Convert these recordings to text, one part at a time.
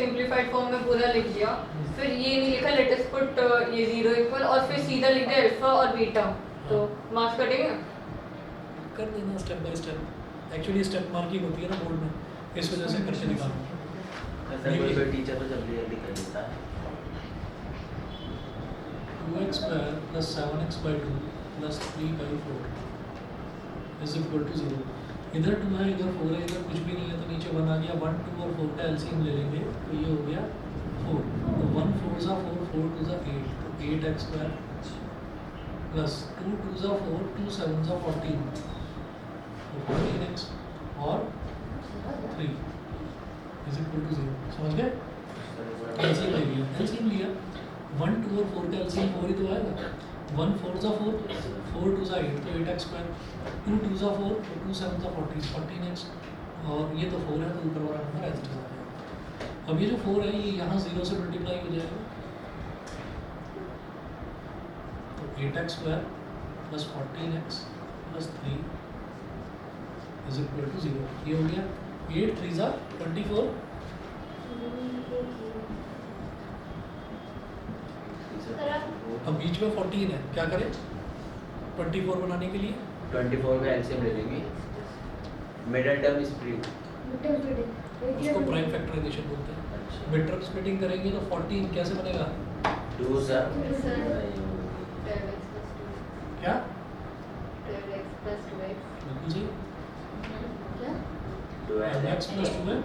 Simplified form में पूरा लिख दिया, फिर ये नहीं लिखा लेट अस पुट ये 0 इक्वल और फिर सीधा लिख दिया अल्फा और बीटा, तो मार्क्स कटेंगे कर देना step by step. Actually step marking होती है ना बोर्ड में, इस वजह से करके दिखाना। ऐसा कोई टीचर तो जल्दी जल्दी कर देता है। 2x square plus 7x by 2 plus 3 by 4 is equal to 0। इधर 2 है, इधर 4 है, इधर कुछ भी नहीं है तो नीचे 1 आ गया। 1, 2 और 4 का एलसीएम ले लेंगे तो ये हो गया 4। तो 1 4 ज़ा 4, 4 2 ज़ा 8, तो 8x स्क्वायर प्लस 2 2 ज़ा 4, 2 7 ज़ा 14, तो 14x और 3 इज इक्वल टू 0। समझ गए? एलसीएम ले लिया, एलसीएम लिया। 1 2 और 4 का एलसीएम 4 ही तो आएगा। 1 4 ज़ा 4, 4 2 ज़ा 8, तो 8x स्क्वायर, 2 2 ज़ा 4, 2 7 ज़ा 14, 14x, और ये तो 4 है तो ऊपर वाला नंबर ऐसे चला जाएगा। अब ये जो 4 है ये यहाँ 0 से मल्टीप्लाई हो जाएगा, तो 8x square plus 14x plus 3 is equal to 0। ये हो गया 8 3 ज़ा 24। अब बीच में 14 है, क्या करें 24 बनाने के लिए? 24 का एलसीएम ले लेंगे, मिडिल टर्म इज फ्री। उसको प्राइम फैक्टराइजेशन बोलते हैं। अच्छा, मिड टर्म स्प्लिटिंग करेंगे तो 14 कैसे बनेगा? 2 सर 12x plus 2, क्या 12x plus 2x, बिल्कुल सही, क्या 12x प्लस 2x,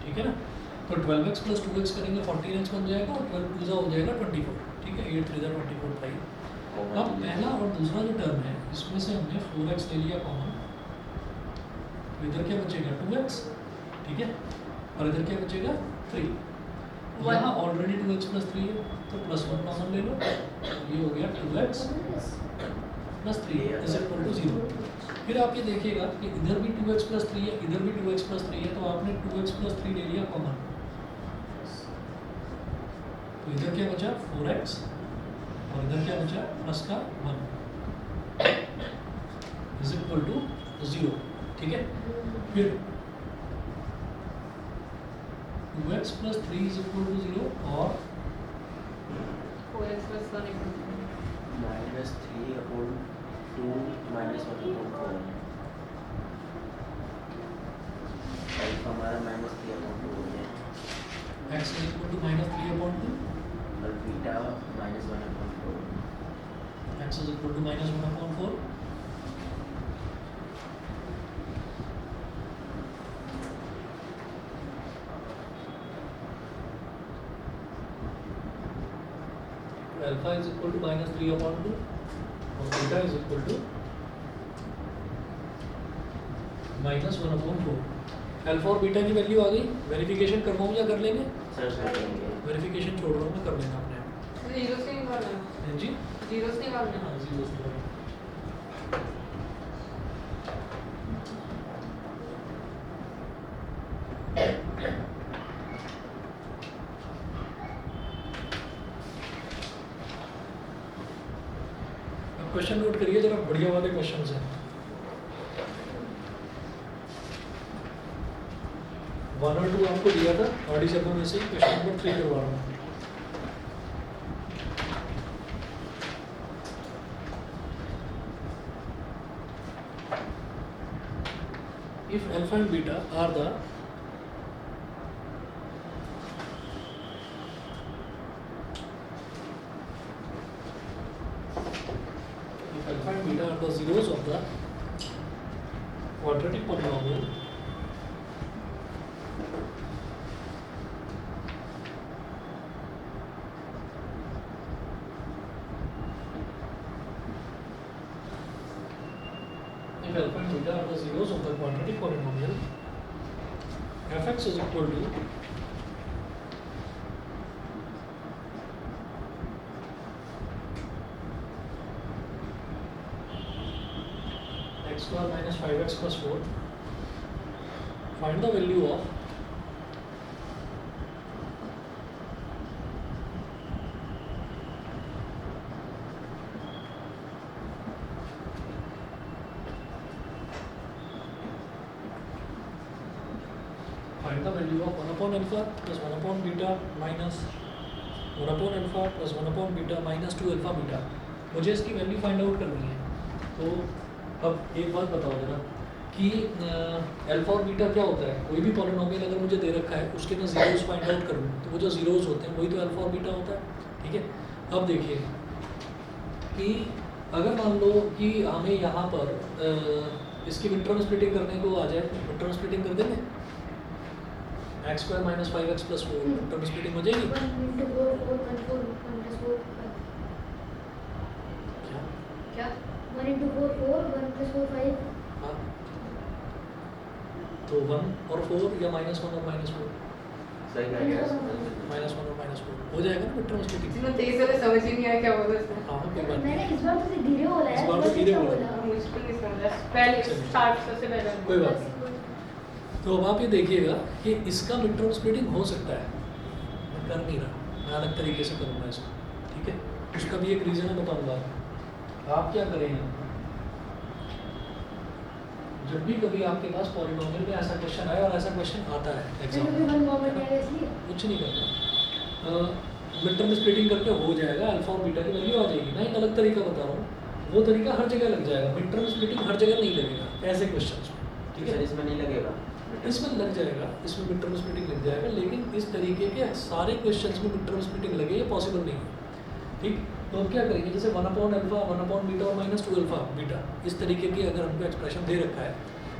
ठीक है ना। तो 12x प्लस 2x करेंगे 14x बन जाएगा और 12 2 हो जाएगा 24, ठीक है। 8 3 24 5। अब पहला और दूसरा जो टर्म है इसमें से हमने 4x ले लिया कॉमन, तो इधर क्या बचेगा 2x, ठीक है, और इधर क्या बचेगा 3। यहाँ ऑलरेडी 2x प्लस 3 है तो प्लस 1 कॉमन ले लो, ये हो गया 2x plus 3 is equal to 0। फिर आप ये देखिएगा कि इधर भी 2x प्लस 3 है, इधर भी 2x प्लस 3 है, तो आपने 2x प्लस 3 ले लिया कॉमन, तो इधर क्या बचा 4x और इधर क्या बचा प्लस का 1 इज इक्वल टू 0, ठीक है। फिर 2x plus 3 is equal to 0 और 4x plus 1 equal to -3 upon 2 -1 upon 4। Alpha हमारा -3 अपॉन 2 हो गया x is equal to -3 upon 2, और beta -1 upon 4। x is equal to -1 upon 4। Alpha is equal to -3 upon 2 और beta is equal to -1 upon 4। Alpha और beta की value आ गई। Verification करवाऊँ या कर लेंगे? सर कर देंगे। वेरिफिकेशन छोड़ रहा हूँ मैं, कर लेना अपने आप। 0 से निकालना है, हाँ जी, 0 से निकालना है। हाँ 0 से करें। अब क्वेश्चन नोट करिए जरा, बढ़िया वाले क्वेश्चंस हैं। 1 और 2 आपको दिया था ऑडी शब्दों में से ही, क्वेश्चन नंबर 3 करवा रहा हूँ। If alpha and beta are the zeros of the quadratic polynomial, if alpha and beta are the zeros of the quadratic polynomial, fx is equal to x square minus 5x plus 4. Find the value of find the value of 1 upon alpha plus 1 upon beta minus 1 upon alpha plus 1 upon beta minus 2 alpha beta. मुझे इसकी value find out करनी है। तो अब एक बात बताओ जरा कि अल्फा और बीटा क्या होता है। कोई भी पॉलिनोमियल अगर मुझे दे रखा है उसके मैं जीरोस फाइंड आउट करूँ तो वो जो जीरोस होते हैं वही तो अल्फा और बीटा होता है। ठीक है, अब देखिए कि अगर मान लो कि हमें यहाँ पर इसकी मिड टर्म स्प्लिटिंग करने को आ जाए, मिड टर्म स्प्लिटिंग कर देंगे x square minus 5x plus 4 mid term splitting हो जाएगी। 1 into 4 4 1 4 1 plus 4 क्या? क्या 1 into 4 4 1 plus 4 5 हाँ, तो 1 और 4 या -1 और -4, सही कह रहे हो। -1 और -4 हो जाएगा ना मिड टर्म स्प्लिटिंग। इसमें तेज वाले समझ ही नहीं आया क्या बोला उसने। हाँ कोई बात मैंने नहीं, इस बार तो धीरे बोला है, इस बार तो धीरे बोला। मुश्किल नहीं समझा पहले चलिए। स्टार्ट सबसे पहले कोई बात नहीं। तो अब आप ये देखिएगा कि इसका मिड टर्म स्प्लिटिंग हो सकता है, मैं कर नहीं रहा, मैं अलग तरीके से करूँगा इसको। ठीक है, उसका भी एक रीज़न है बताऊँगा। आप क्या करेंगे, जब भी कभी आपके पास पॉलिनोमियल में ऐसा क्वेश्चन आए, और ऐसा क्वेश्चन आता है एग्जाम क्योंकि में, 1 कॉमन है इसलिए कुछ नहीं करना, मिड टर्म स्प्लिटिंग करके हो जाएगा, अल्फा और बीटा की वैल्यू आ जाएगी। मैं एक अलग तरीका बता रहा हूँ, वो तरीका हर जगह लग जाएगा, मिड टर्म स्प्लिटिंग हर जगह नहीं लगेगा ऐसे क्वेश्चन में। ठीक है, इसमें नहीं लगेगा, इसमें लग जाएगा, इसमें मिड टर्म स्प्लिटिंग लग जाएगा, लेकिन इस तरीके के सारे क्वेश्चंस में मिड टर्म स्प्लिटिंग लगे ये पॉसिबल नहीं है। ठीक, तो हम क्या करेंगे, जैसे 1 अपॉन अल्फा 1 अपॉन बीटा और -2 अल्फा बीटा, इस तरीके की अगर हमको एक्सप्रेशन दे रखा है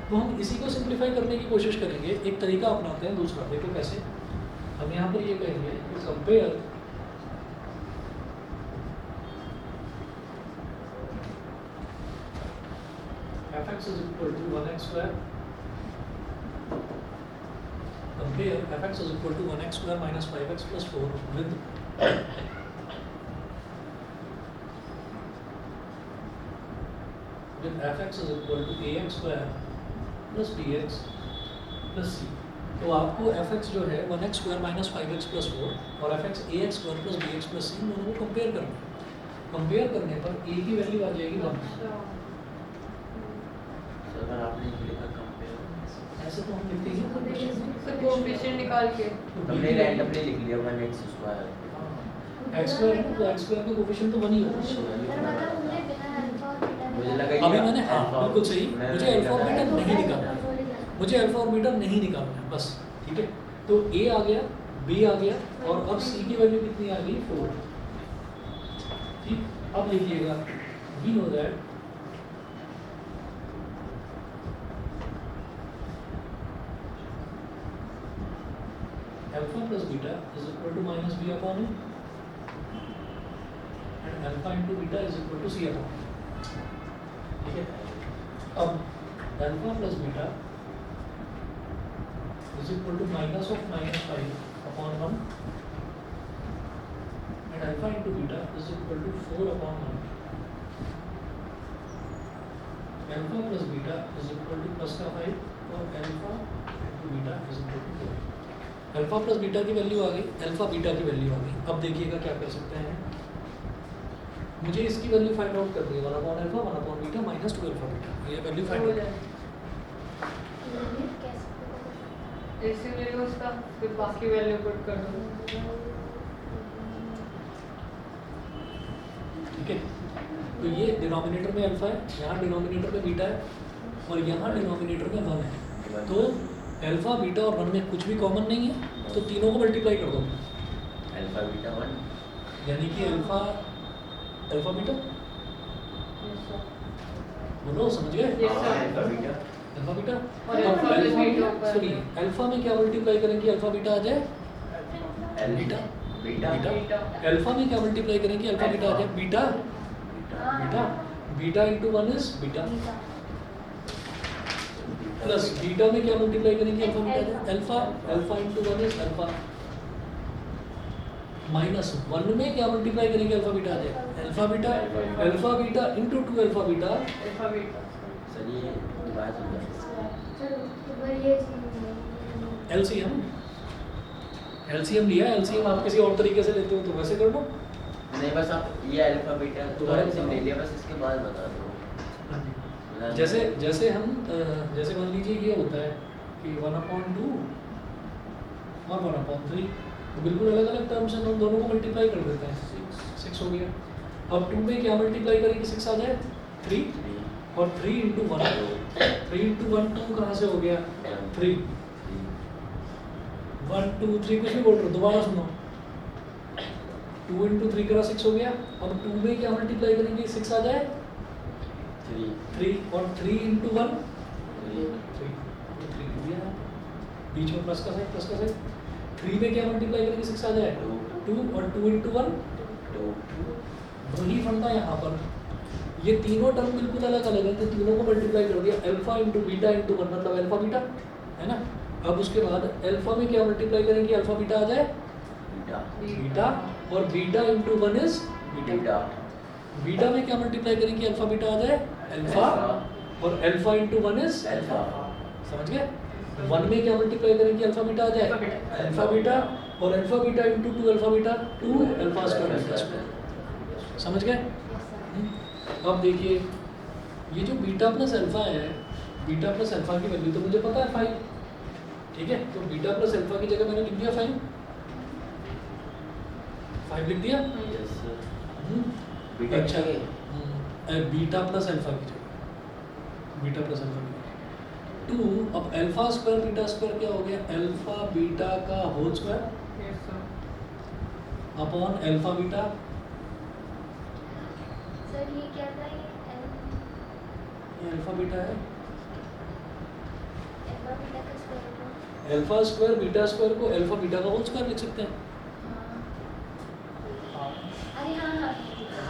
तो हम इसी को सिंप्लीफाई करने की कोशिश करेंगे। एक तरीका अपनाते हैं दूसरा, देखो कैसे। हम यहाँ पर ये कहेंगे कि compare fx is equal to 1x square, compare fx is equal to 1x square minus 5x plus 4 with fx is equal to ax square plus bx plus c। तो आपको fx जो है 1x square minus 5x plus 4 और fx ax square plus bx plus c दोनों को compare करना है। Compare करने पर a की वैल्यू आ जाएगी 1। अगर आपने लिखा कंपेयर, ऐसे तो हम लिखते ही हैं। तो कोएफिशिएंट निकाल के हमने रैंडमली लिख लिया 1x स्क्वायर। x स्क्वायर है तो x स्क्वायर का कोएफिशिएंट तो 1 ही होगा। मुझे लगा ये अभी मैंने हाँ अल्फा- बिल्कुल सही, मैंने मुझे अल्फा और बीटा लिखा नहीं है। निकालना है, मुझे अल्फा और बीटा नहीं निकालना है बस। ठीक है, तो a आ गया, b आ गया, और अब c की वैल्यू कितनी आ गई 4। ठीक, अब लिखिएगा we know that alpha plus beta is equal to minus b upon a, and alpha into beta is equal to c upon a। ठीक है, अब alpha plus beta is equal to minus of minus 5 upon 1, and alpha into beta is equal to 4 upon 1। alpha plus beta is equal to plus का 5 और alpha into beta is equal to 4। Alpha plus beta की value आ गई, alpha beta की value आ गई। अब देखिएगा क्या कर सकते हैं, मुझे इसकी वैल्यू फाइंड आउट करनी है 1 upon alpha 1 upon beta minus 2 alpha beta, ये वैल्यू फाइंड हो आउट। जाए ऐसे ले लो उसका, फिर बाकी वैल्यू पुट कर दो। ठीक है, तो ये डिनोमिनेटर में अल्फा है, यहाँ डिनोमिनेटर में बीटा है, और यहाँ डिनोमिनेटर में 1 है। तो अल्फा बीटा और 1 में कुछ भी कॉमन नहीं है, तो तीनों को मल्टीप्लाई कर दो, अल्फा बीटा 1, यानी कि अल्फा बीटा बोलो, समझ गए? Yes, sir. Alpha beta alpha beta और अल्फा प्लस बीटा ऊपर। सुनिए, अल्फा में क्या मल्टीप्लाई करेंगे अल्फा बीटा आ जाए L beta beta beta, alpha में क्या मल्टीप्लाई करेंगे अल्फा बीटा आ जाए beta beta, beta into 1 is beta, plus beta में क्या मल्टीप्लाई करेंगे अल्फा बीटा आ जाए alpha, alpha into 1 is alpha, minus 1 में क्या मल्टीप्लाई करेंगे अल्फा बीटा आ जाए alpha beta into 2 alpha beta. Alpha beta sir ये डिवाइड हो जाएगा। एलसीएम लिया, एलसीएम आप किसी और तरीके से लेते हो तो वैसे कर लो। नहीं बस आप ये अल्फा बीटा दोबारा दोबारा से बताओ। ले लिया, बस इसके बाद बता दो। जैसे जैसे हम जैसे मान लीजिए ये होता है कि 1/2 और 1/3, तो बिल्कुल अलग अलग टर्म्स हैं, तो दोनों को मल्टीप्लाई कर देते हैं, 6 हो गया। अब 2 में क्या मल्टीप्लाई करेंगे 6 आ जाए 3, और 3 इंटू 1, 3 इंटू 1 2 कहाँ से हो गया 3, 1 2 3 कुछ नहीं बोल रहे, दोबारा सुनो, 2 इंटू 3 करा 6 हो गया। अब 2 में क्या मल्टीप्लाई करेंगे 6 आ जाए 3, और 3 इंटू 1 3 दिया, बीच में प्लस का साइन, 3 में क्या मल्टीप्लाई करेंगे 6 आ जाए 2, और 2 इंटू 1 वही फंडा यहाँ पर, ये तीनों टर्म बिल्कुल अलग अलग है, तो तीनों को मल्टीप्लाई कर दिया, अल्फा इंटू बीटा इंटू 1 मतलब अल्फा बीटा है ना। अब उसके बाद अल्फा में क्या मल्टीप्लाई करेंगे, अल्फा बीटा आ जाए बीटा, और beta into 1 is beta, beta में क्या मल्टीप्लाई करेंगे अल्फा बीटा आ जाए अल्फा, और अल्फा इंटू 1 इज अल्फा, समझ गए। 1 में क्या मल्टीप्लाई करेंगे अल्फा बीटा आ जाए अल्फा बीटा, और alpha beta into 2 alpha beta 2 alpha square beta square, समझ गए। अब देखिए ये जो बीटा प्लस अल्फा है, बीटा प्लस अल्फा की वैल्यू तो मुझे पता है 5, ठीक है, तो बीटा प्लस अल्फा की जगह मैंने लिख दिया 5 लिख दिया। अच्छा बीटा प्लस अल्फा की जगह, बीटा प्लस अल्फा की 2, अब अल्फा स्क्वायर बीटा स्क्वायर क्या हो गया, अल्फा बीटा का whole square upon alpha beta, sir ये क्या था, ये ये अल्फा बीटा है, अल्फा बीटा का स्क्वायर होगा। अल्फा स्क्वायर बीटा स्क्वायर को अल्फा बीटा का होल स्क्वायर लिख सकते हैं। अरे हाँ हाँ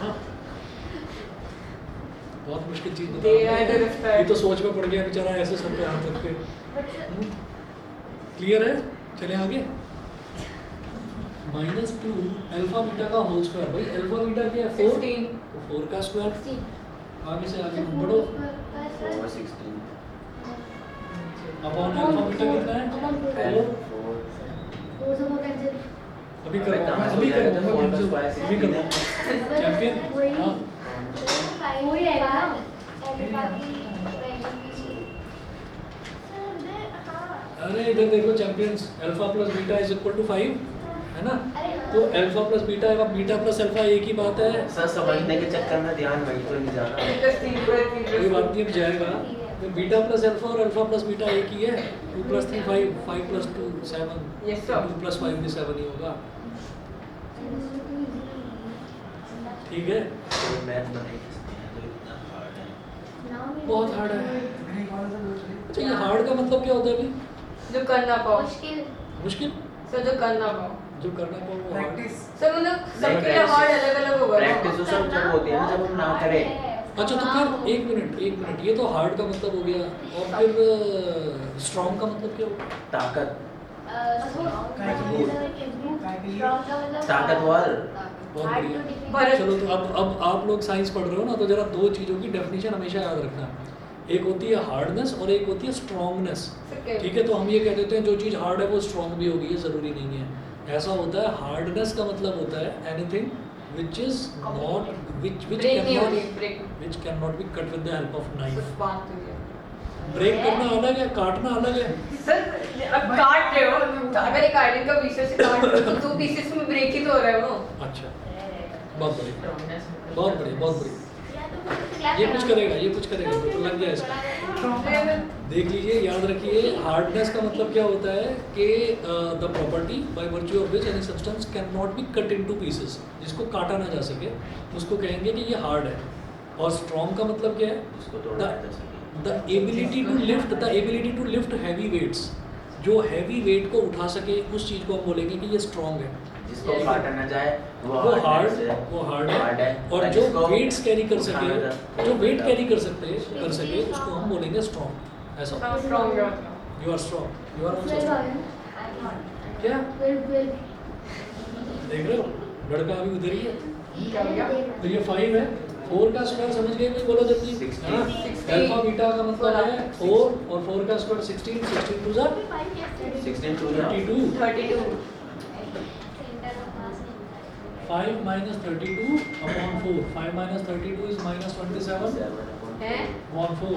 हाँ। बहुत मुश्किल चीज They are the बता, respect. ये तो सोच में पड़ गया बेचारा, ऐसे सर पे हाथ रख के। क्लियर है, चले आगे। -2 अल्फा बीटा का होल स्क्वायर, भाई अल्फा बीटा क्या है 4, 16 तो 4 का स्क्वायर, 16 आगे से आगे बढ़ो, अपॉन अल्फा बीटा कितना है 4, अभी करो अभी करो चैंपियन। हाँ वही आएगा ना। अरे इधर देखो champions, alpha plus beta is equal to 5 है ना, तो अल्फा प्लस बीटा है, बीटा प्लस अल्फा एक ही बात है सर, समझने के चक्कर में ध्यान वहीं तो नहीं जाना। कोई बात नहीं, अब जाएगा, तो बीटा प्लस अल्फा और अल्फा प्लस बीटा एक ही है, 2 + 3 5, 5 + 2 7, Yes, sir. 2 + 5 भी 7 ही होगा, ठीक है। तो मैथ बनाई किसने है, तो इतना हार्ड है। बहुत हार्ड है। अच्छा ये हार्ड का मतलब क्या होता है अभी, जो करना पाओ, मुश्किल मुश्किल, सर जो करना पाओ, जो करना पाओ वो hard। सर मतलब सबके लिए हार्ड अलग अलग होगा ना। प्रैक्टिस तो सब जब होती है ना, जब हम ना करें। अच्छा तो फिर एक मिनट, ये तो हार्ड का मतलब हो गया, और फिर स्ट्रॉन्ग का मतलब क्या होगा, ताकत, ताकतवर। ताकतवर। बहुत बढ़िया। भरत। चलो तो अब आप लोग साइंस पढ़ रहे हो ना, तो जरा 2 चीज़ों की डेफिनेशन हमेशा याद रखना, एक होती है हार्डनेस और एक होती है स्ट्रॉन्गनेस, ठीक है। तो हम ये कह देते हैं जो चीज़ हार्ड है वो स्ट्रॉन्ग भी होगी, ये ज़रूरी नहीं है, ऐसा होता है। हार्डनेस का मतलब होता है anything which is not which break नहीं cannot होगी, break which cannot be cut with the help of knife। कुछ बात हुई है। ब्रेक करना अलग है, काटना अलग है। सर अब काट रहे हो, तो अगर एक आयरन का पीसेस से काट रहे हो तो 2 पीसेस में ब्रेक ही तो हो रहा है वो। अच्छा बहुत बढ़िया, बहुत बढ़िया, बहुत बढ़िया। ये कुछ करेगा, ये कुछ करेगा, तो लग गया इसका। देख लीजिए, याद रखिए, हार्डनेस का मतलब क्या होता है कि the property by virtue of which any substance can not be cut into pieces, जिसको काटा ना जा सके उसको कहेंगे कि ये हार्ड है। और स्ट्रॉन्ग का मतलब क्या है, उसको तोड़ा जा सके। The ability to lift heavy weights, जो हैवी वेट को उठा सके उस चीज़ को हम बोलेंगे कि ये स्ट्रॉन्ग है। जिसको काटा ना जाए वो हार्ड है, और जो जिसको वेट्स कैरी कर सके, उठाना जाए, जो वेट कैरी कर सके उसको हम बोलेंगे स्ट्रॉन्ग। ऐसा स्ट्रॉन्ग है you are strong, you are also strong. क्या देख रहे हो, लड़का अभी उधर ही है। क्या हो गया? तो ये 5 है, 4 का स्क्वायर समझ गए कोई, बोलो जल्दी। 16। हाँ, अल्फा बीटा का मतलब है 4, और 4 का स्क्वायर 16, 16 2 जा 16 to 32, 32 5 minus 32 upon 4, 5 minus 32 is minus 27 है। upon 4।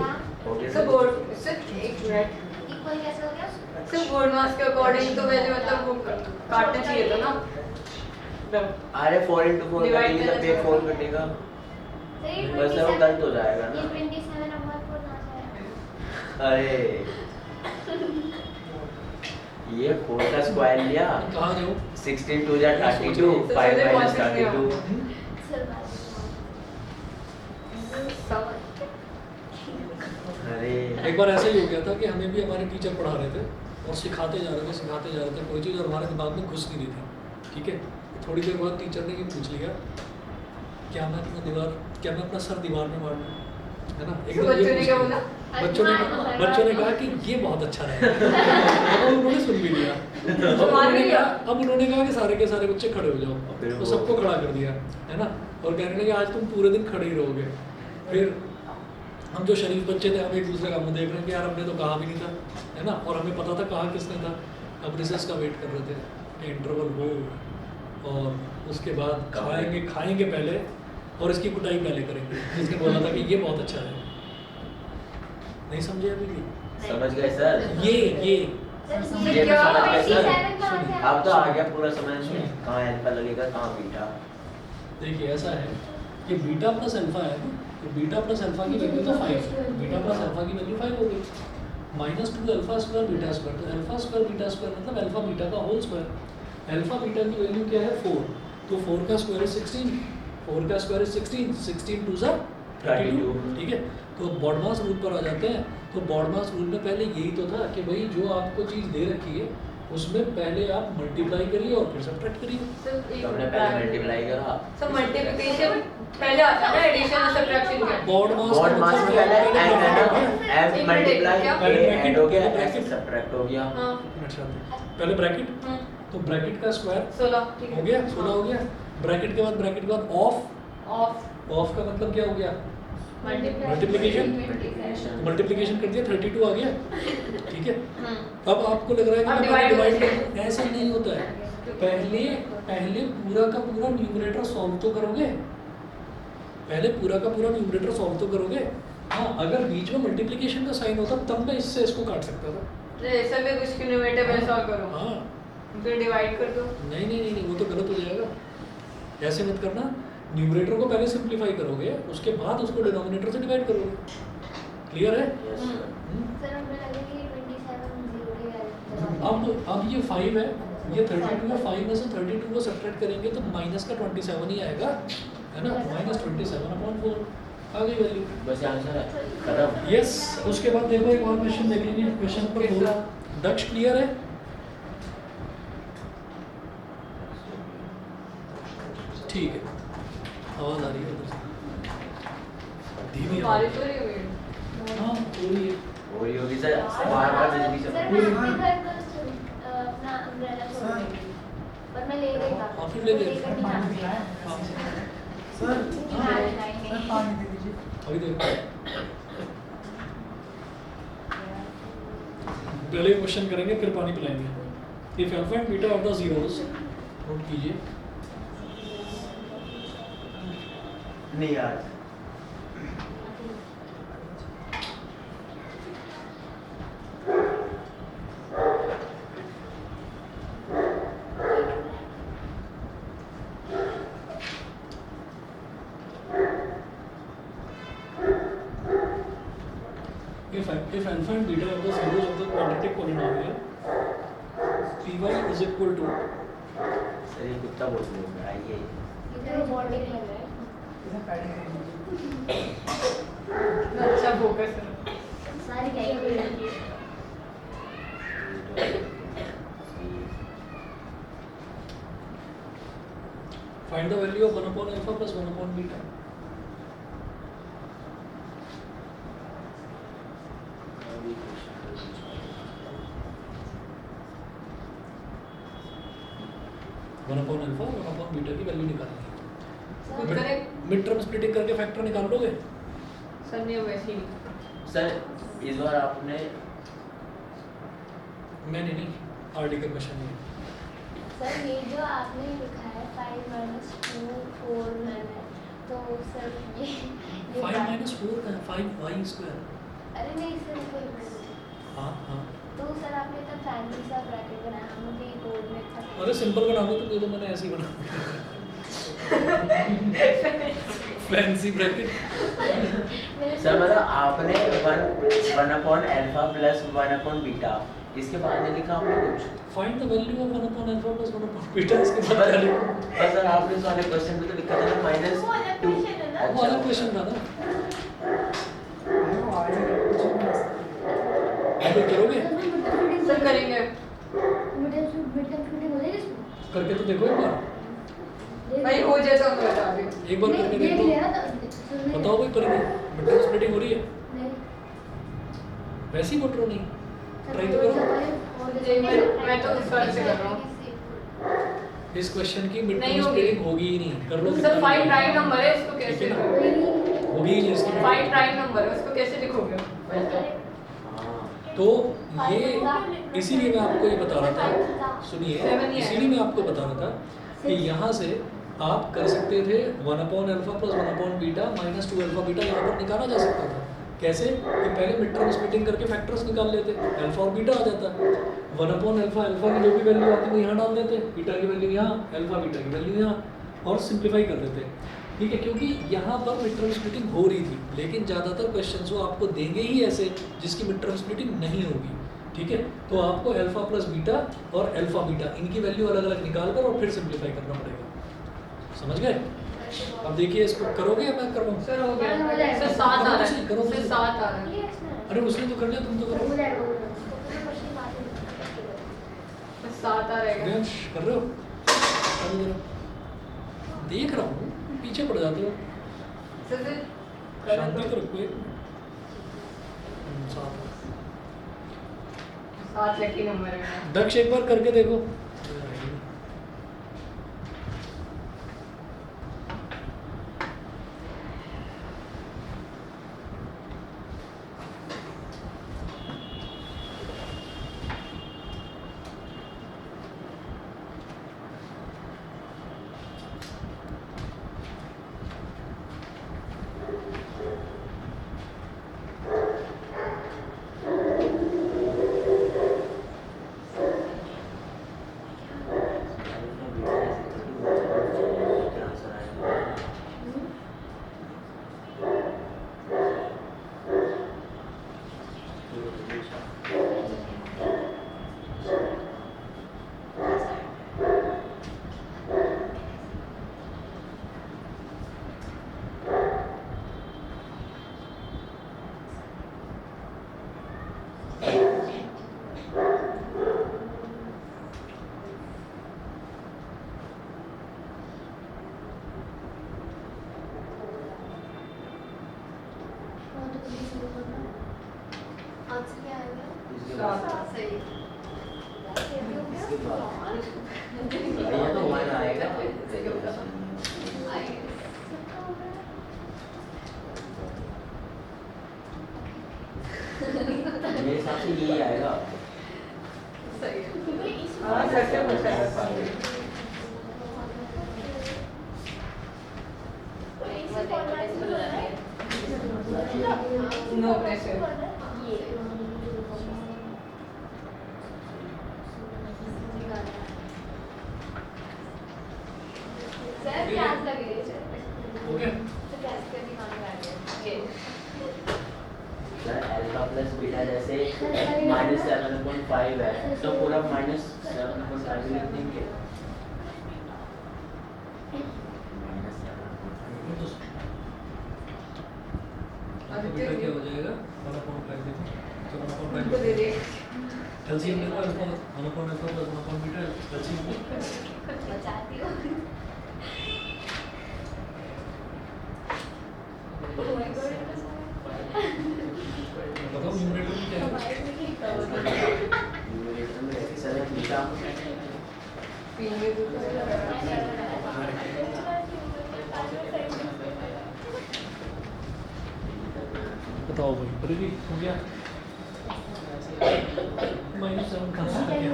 हो गया सर बोर्ड सर एक मिनट, इक्वल कैसे हो गया? सिर्फ बोर्ड मास के अकॉर्डिंग तो वैल्यू मतलब वो काटना चाहिए था ना। अरे 4 into 4 Divide कटेगी तब करना पे 4 कटेगा। तो ये वैसे वो 27 गलत हो जाएगा ये ना। 27 नंबर को ना जाएगा। अरे ये 4 का स्क्वायर लिया, कहाँ जाओ 16 2 जा 32, तो 5 सीधे minus 160 32। चल बात अरे एक बार ऐसा ही हो गया था कि हमें भी हमारे टीचर पढ़ा रहे थे और सिखाते जा रहे थे कोई चीज़ और हमारे दिमाग में घुस नहीं रही थी, ठीक है। थोड़ी देर बाद टीचर ने ये पूछ लिया क्या मैं अपना सर दीवार में मार दूं, है ना। तो एकदम ये बच्चों ने क्या पूछ बोला? लिया। बच्चों ने कहा कि ये बहुत अच्छा रहेगा और उन्होंने सुन भी लिया। अब उन्होंने कहा कि सारे के सारे बच्चे खड़े हो जाओ, तो सबको खड़ा कर दिया, है ना। और कहने लगे आज तुम पूरे दिन खड़े ही रहोगे। फिर हम जो शरीफ बच्चे थे हम एक दूसरे का मुंह देख रहे हैं कि यार हमने तो कहा भी नहीं था, है ना। और हमें पता था कहा किसने था। अब रिसेस का वेट कर रहे थे कि इंटरवल हो और उसके बाद खाएंगे पहले और इसकी कुटाई पहले करेंगे। जिसने बोला था कि ये बहुत अच्छा है। नहीं समझे अभी भी? समझ गए सर? ये ये तो समझ गए सर। अब तो आ गया पूरा समझ में, कहाँ अल्फा लगेगा कहाँ बीटा। देखिए ऐसा है कि बीटा प्लस अल्फा है ना, तो बीटा प्लस अल्फा की वैल्यू तो 5 है। बीटा प्लस अल्फा की वैल्यू 5 हो गई। -2 अल्फा स्क्वायर बीटा स्क्वायर, तो अल्फा स्क्वायर बीटा स्क्वायर मतलब अल्फा बीटा का होल स्क्वायर। अल्फा बीटा की वैल्यू क्या है 4, तो 4 का स्क्वायर इज 16, 4 का स्क्वायर इज 16, 16 2 32, ठीक है। तो बॉडमास रूल पर आ जाते हैं। तो बॉडमास रूल में पहले यही तो था कि भाई जो आपको चीज़ दे रखी है उसमें पहले आप मल्टीप्लाई करिए और फिर सब्ट्रैक्ट करिए। तो हमने पहले मल्टीप्लाई करा। सब मल्टीप्लिकेशन पहले आता है ना, एडिशन और सब्ट्रैक्शन का। बॉडमास बॉड मास में पहले m है ना, m मल्टीप्लाई क्या? a ऐड हो गया, x सब्ट्रैक्ट हो गया। हाँ। अच्छा पहले ब्रैकेट, तो ब्रैकेट का स्क्वायर 16 ठीक है हो गया, 16 हो गया। ब्रैकेट के बाद ऑफ ऑफ का मतलब क्या हो गया? मल्टीप्लिकेशन। मल्टीप्लिकेशन कर दिया 32 आ गया, ठीक है। अब आपको लग रहा है अब कि मैं divide डिवाइड करेंगे। कर, ऐसा नहीं होता है। पहले पूरा का पूरा न्यूमरेटर सॉल्व तो करोगे, पहले पूरा का पूरा न्यूमरेटर सॉल्व तो करोगे। हाँ अगर बीच में मल्टीप्लिकेशन का साइन होता तब मैं इससे इसको काट सकता था। जैसे भी कुछ की न्यूमरेटर में सॉल्व करो, हाँ फिर डिवाइड कर दो। नहीं वो तो गलत हो जाएगा। ऐसे मत करना, न्यूमरेटर को पहले सिंप्लीफाई करोगे उसके बाद उसको डिनोमिनेटर से डिवाइड करोगे। क्लियर है? Yes sir. सर हमें लगा कि 27 0 है। अब ये 5 है, ये 32 है। 5 में से 32 को सब्ट्रैक्ट करेंगे तो माइनस का 27 ही आएगा, है ना। -27/4 आ गई वैल्यू। बस आंसर है खत्म। यस उसके बाद देखो एक और क्वेश्चन देखेंगे। क्वेश्चन नंबर 2 दक्ष क्लियर है? ठीक है, आवाज आ रही है उधर से, धीमी आवाज। बारिश हो रही है मेरी। हाँ हो रही है। और योगी सर बार-बार बिजली सर चमक मैं रही अपने है। घर पर अपना अम्ब्रेला छोड़ गई थी, पर मैं ले गई था। हाँ, फिर ले गए। लेकर नहीं आ हाँ, सर नहीं पानी दे दीजिए। अभी देखो पहले क्वेश्चन करेंगे फिर पानी पिलाएंगे। If alpha and beta of the zeros, note कीजिए। नहीं यार if alpha and beta are the zeros of the quadratic polynomial, py is equal to sir ये कुत्ता बोल रहे हो आइए। इधर बॉन्डिंग लग रहा है। इधर पैडिंग अच्छा फोकस है। सारी क्या find the value of 1 upon alpha plus 1 upon beta. One upon alpha 1 upon beta की वैल्यू निकालनी खुद है। करें मिड टर्म स्प्लिटिंग करके फैक्टर निकाल लोगे? सर ने वैसे ही। सर इस बार आपने मैंने नहीं, आर्टिकल क्वेश्चन में। सर ये जो आपने लिखा है 5 - 2 4 9 है, तो सर ये 5 - 4 का 5y स्क्वायर। अरे नहीं सर कोई हाँ हाँ तो सर आपने तब फैंसी सा ब्रैकेट बनाया हम लोग के कोड में था। अरे सिंपल बना दो तो मैंने ऐसे ही बना फैंसी ब्रैकेट। सर मतलब आपने 1/अल्फा प्लस 1/बीटा इसके बाद में लिखा आपने कुछ फाइंड द वैल्यू ऑफ 1/अल्फा प्लस 1/बीटा इसके बाद क्या लिखा? बस सर आपने इस वाले क्वेश्चन में तो लिखा था ना -2। वो अलग क्वेश्चन था ना। आप करोगे सर करेंगे। करके तो देखो एक बार, भाई हो जाए तो हम बता दें। एक बार करके देखो, बताओ भाई करेंगे मिड टर्म स्प्लिटिंग हो रही है? वैसे ही बोल रहा हूँ नहीं, ट्राई तो करो। मैं तो इस बार से कर रहा हूँ। इस क्वेश्चन की मिड नहीं टर्म होगी। स्प्लिटिंग होगी ही नहीं, कर लो। सर फाइव प्राइम नंबर है, इसको कैसे ठीक है ना? लिखोगे? होगी ही नहीं इसकी। फाइव प्राइम नंबर है, उसको कैसे लिखोगे? तो ये इसीलिए मैं आपको ये बता रहा था, सुनिए, इसीलिए मैं आपको बता रहा था कि यहाँ से आप कर सकते थे 1/अल्फा प्लस 1/बीटा माइनस 2 यहाँ पर निकाला जा सकता था। कैसे कि पहले मिड टर्म स्प्लिटिंग करके फैक्टर्स निकाल लेते, अल्फा और बीटा आ जाता। 1/अल्फा, अल्फा की जो भी वैल्यू आती है यहाँ डाल देते, बीटा की वैल्यू यहाँ, अल्फा बीटा की वैल्यू यहाँ, और सिंप्लीफाई कर देते। ठीक है, क्योंकि यहाँ पर मिड टर्म स्प्लिटिंग हो रही थी, लेकिन ज़्यादातर क्वेश्चंस वो आपको देंगे ही ऐसे जिसकी मिड टर्म स्प्लिटिंग नहीं होगी। ठीक है, तो आपको अल्फा प्लस बीटा और अल्फा बीटा इनकी वैल्यू अलग अलग निकाल कर और फिर सिंप्लीफाई करना पड़ेगा। समझ गए? अब देखिए इसको करोगे या मैं करवाऊँ? सर हो गया। सर 7 आ रहा है। करो सर 7 आ रहा है। अरे उसने तो कर लिया, तुम तो करो। सर 7 आ रहेगा। प्रियांश, कर रहे हो? करो जरा। देख रहा हूँ, पीछे पड़ जाते हो। सर शांति तो रखो एक। 7 लकी नंबर है। दक्ष एक बार करके देखो। ये तो 1 आएगा। मेरे हिसाब से यही आएगा। सही है। हाँ सर से पूछा है। No pressure. सर क्लास लगी है सर। ओके, तो क्लास के दिमाग में आ गया ये। सर अल्फा प्लस बीटा जैसे -7/5 है तो पूरा -7/5 लिख देंगे। बीटा क्या हो जाएगा? 1/5 देखो, तो 1/5 तो दे दे। एलसीएम देखो, अल्फा 1/अल्फा प्लस 1/बीटा एलसीएम में बचाती हो। बताओ न्यूमरेटर में क्या है? न्यूमरेटर में ऐसे सर बीटा बताओ भाई, रेडी हो गया? -7 कहाँ से आ गया?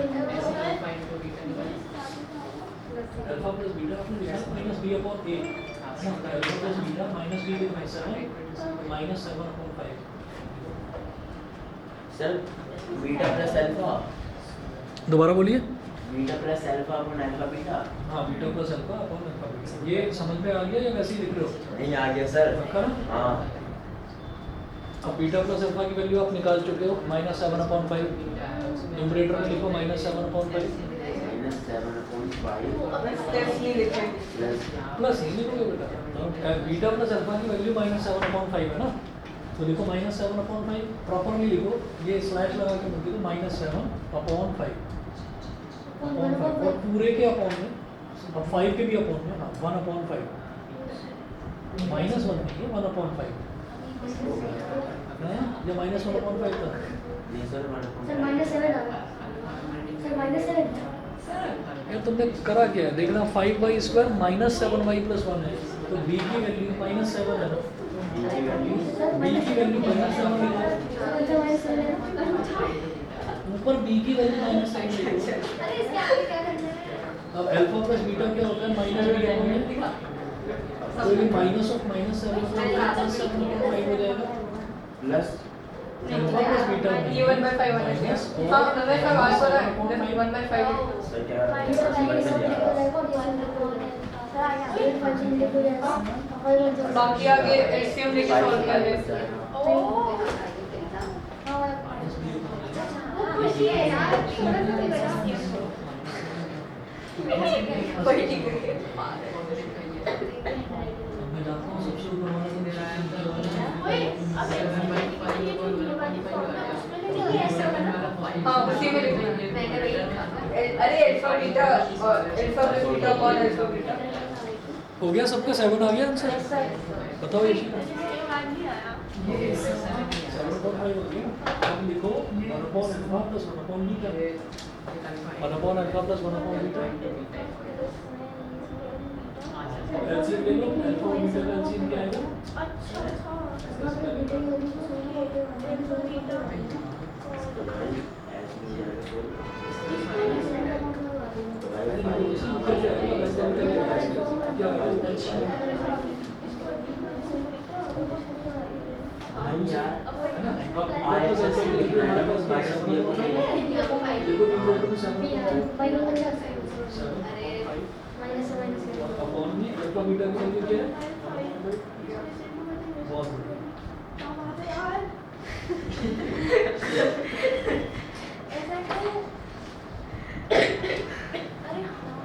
अल्फा प्लस बीटा आपने लिखा -b/a, alpha plus beta -b/7 -7/5। Sir beta plus alpha दोबारा बोलिए। Beta plus alpha upon alpha beta. हाँ, beta plus alpha upon alpha beta. ये समझ में आ गया या वैसे ही लिख रहे हो? नहीं आ गया सर। पक्का ना? हाँ अब बीटा प्लस अल्फा की वैल्यू आप निकाल चुके हो, -7/5। न्यूमरेटर में लिखो -7/5 -7/5 अपने स्टेप्स नहीं लिखे। प्लस प्लस ही लिखोगे बेटा। तो बीटा प्लस अल्फा की वैल्यू -7/5 है ना, तो लिखो -7/5 प्रॉपरली लिखो। ये स्लैश लगा के मत लिखो, -7/5 और पूरे के अपॉन में, अब 5 के भी अपॉन में, हाँ 1/5 -1 नहीं है, 1/5 है, ये -1/5 था। नहीं सर सर -7 आ गया सर -7 यार तुमने करा क्या है, देखना 5y² -7y+1 है, तो b की वैल्यू -7 है ना, b की वैल्यू -7 है, ऊपर b की वैल्यू -7 है। अरे इसके आगे क्या करना है अब अल्फा प्लस बीटा क्या होता है, -b/, तो ये -7/5 हो जाएगा, प्लस अल्फा प्लस बीटा ये 1/5 होना चाहिए। हाँ 1/5 आज वाला है, 1/5। सर क्या बाकी आगे एलसीएम लेके सॉल्व कर ले। खुशी है यार वही ठीक है। मैं जानता हूँ सबसे ऊपर वाला हाँ उसी में लिख लेंगे। अरे अल्फा बीटा और alpha plus beta upon alpha beta. हो गया सबका 7 आ गया आंसर, बताओ ये 7/5 हो गया। अब लिखो 1/α + 1/β, 1/α + 1/β। एलसीएम ले लो, अल्फा और बीटा का एलसीएम क्या आएगा?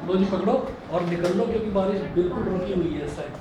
लो जी पकड़ो और निकल लो, क्योंकि बारिश बिल्कुल रुकी हुई है इस टाइम।